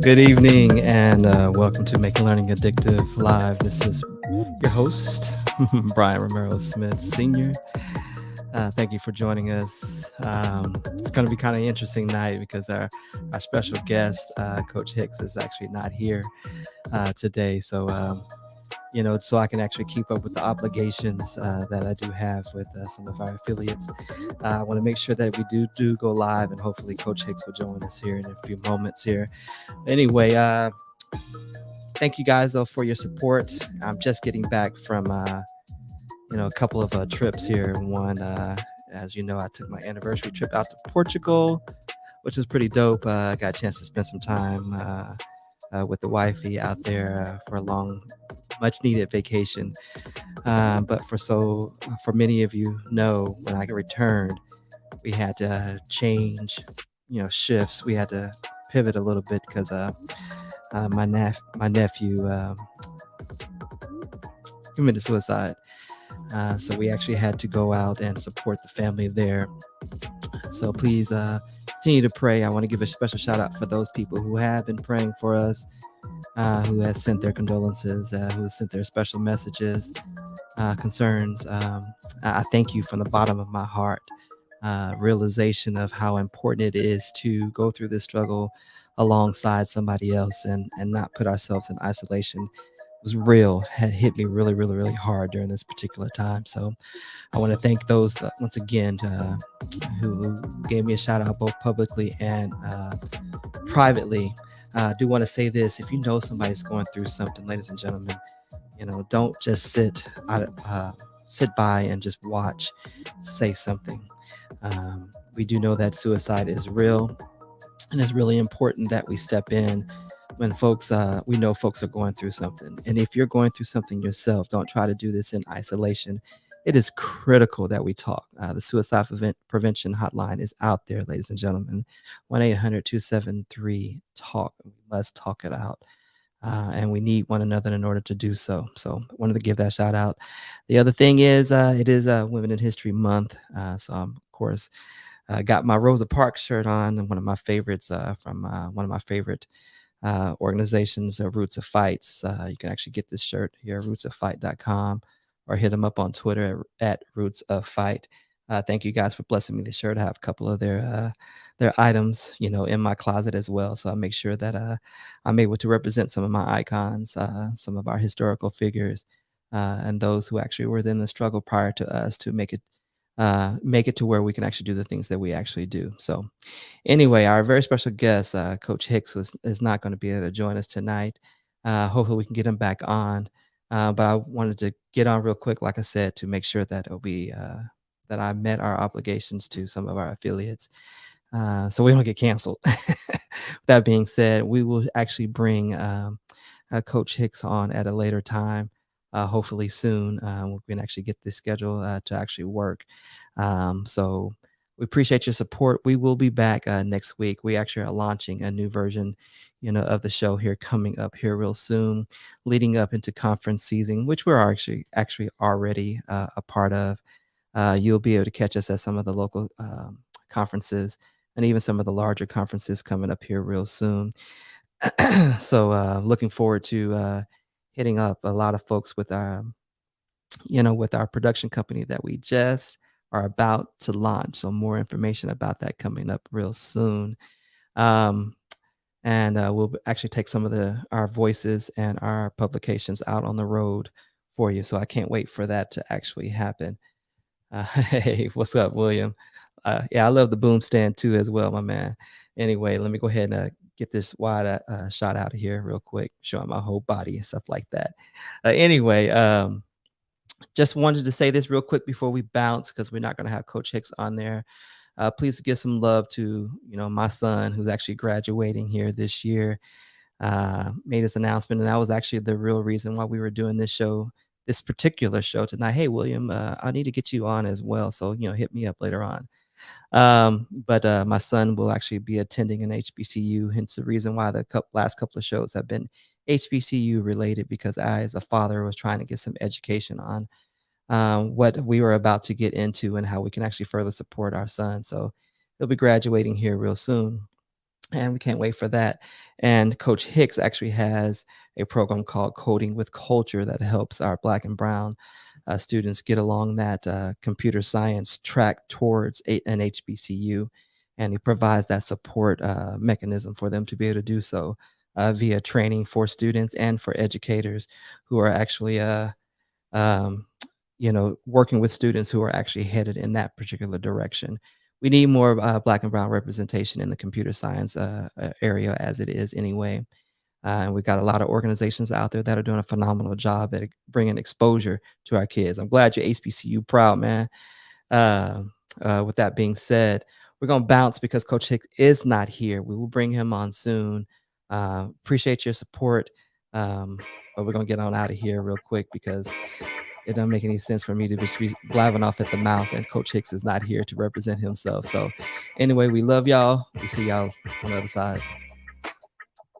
Good evening and welcome to Making Learning Addictive Live. This is your host, Brian Romero Smith Sr. Thank you for joining us. It's going to be kind of interesting night because our special guest, Coach Hicks, is actually not here today. So I can actually keep up with the obligations that I do have with some of our affiliates. I want to make sure that we do go live, and hopefully Coach Hicks will join us here in a few moments here. Anyway, thank you guys though for your support. I'm just getting back from a couple of trips here. One, as you know, I took my anniversary trip out to Portugal, which was pretty dope. I got a chance to spend some time with the wifey out there for a long, much needed vacation. But for many of you know, when I returned, we had to change, shifts. We had to pivot a little bit because my nephew committed suicide. So we actually had to go out and support the family there. So please continue to pray. I want to give a special shout out for those people who have been praying for us, who has sent their condolences, who sent their special messages, concerns. I thank you from the bottom of my heart. Realization of how important it is to go through this struggle alongside somebody else and not put ourselves in isolation was real, had hit me really, really, really hard during this particular time. So I want to thank those once again who gave me a shout out both publicly and privately. I do want to say this: if you know somebody's going through something, ladies and gentlemen, don't just sit by and just watch. Say something. We do know that suicide is real, and it's really important that we step in when we know folks are going through something. And if you're going through something yourself, don't try to do this in isolation. It is critical that we talk. The suicide prevention hotline is out there, ladies and gentlemen. 1-800-273-TALK. We must talk it out. And we need one another in order to do so. So I wanted to give that shout out. The other thing is, it is Women in History Month. So I'm, of course, got my Rosa Parks shirt on, and one of my favorites from one of my favorite organizations, Roots of Fights. You can actually get this shirt here, rootsoffight.com, or hit them up on Twitter at Roots of Fight. Thank you guys for blessing me the shirt. I have a couple of their items, in my closet as well. So I make sure that I'm able to represent some of my icons, some of our historical figures, and those who actually were in the struggle prior to us to make it to where we can actually do the things that we actually do. So anyway, our very special guest, Coach Hicks, is not going to be able to join us tonight. Hopefully we can get him back on. But I wanted to get on real quick, like I said, to make sure that that I met our obligations to some of our affiliates, so we don't get canceled. That being said, we will actually bring Coach Hicks on at a later time, hopefully soon. We can actually get this schedule to actually work. So we appreciate your support. We will be back next week. We actually are launching a new version, of the show here coming up here real soon, leading up into conference season, which we're actually already a part of. You'll be able to catch us at some of the local conferences and even some of the larger conferences coming up here real soon. So looking forward to hitting up a lot of folks with with our production company that we just are about to launch. So more information about that coming up real soon. And we'll actually take some of our voices and our publications out on the road for you. So I can't wait for that to actually happen. Hey, what's up, William? Yeah, I love the boom stand too as well, my man. Anyway, let me go ahead and get this wide shot out of here real quick, showing my whole body and stuff like that. Anyway, just wanted to say this real quick before we bounce, because we're not going to have Coach Hicks on there. Please give some love to my son, who's actually graduating here this year. Made this announcement, and that was actually the real reason why we were doing this particular show tonight. Hey, William, I need to get you on as well, so hit me up later on. But my son will actually be attending an HBCU, hence the reason why the last couple of shows have been HBCU related, because I, as a father, was trying to get some education on what we were about to get into and how we can actually further support our son. So he'll be graduating here real soon. and we can't wait for that. And Coach Hicks actually has a program called Coding with Culture that helps our Black and Brown students get along that computer science track towards an HBCU, and he provides that support mechanism for them to be able to do so via training for students and for educators who are actually um, working with students who are actually headed in that particular direction. We need more Black and Brown representation in the computer science area as it is anyway. And we've got a lot of organizations out there that are doing a phenomenal job at bringing exposure to our kids. I'm glad you're HBCU proud, man. Uh, with that being said, we're going to bounce because Coach Hicks is not here. We will bring him on soon. Appreciate your support. But we're going to get on out of here real quick because it doesn't make any sense for me to just be blabbing off at the mouth, and Coach Hicks is not here to represent himself. So anyway, we love y'all. We see y'all on the other side.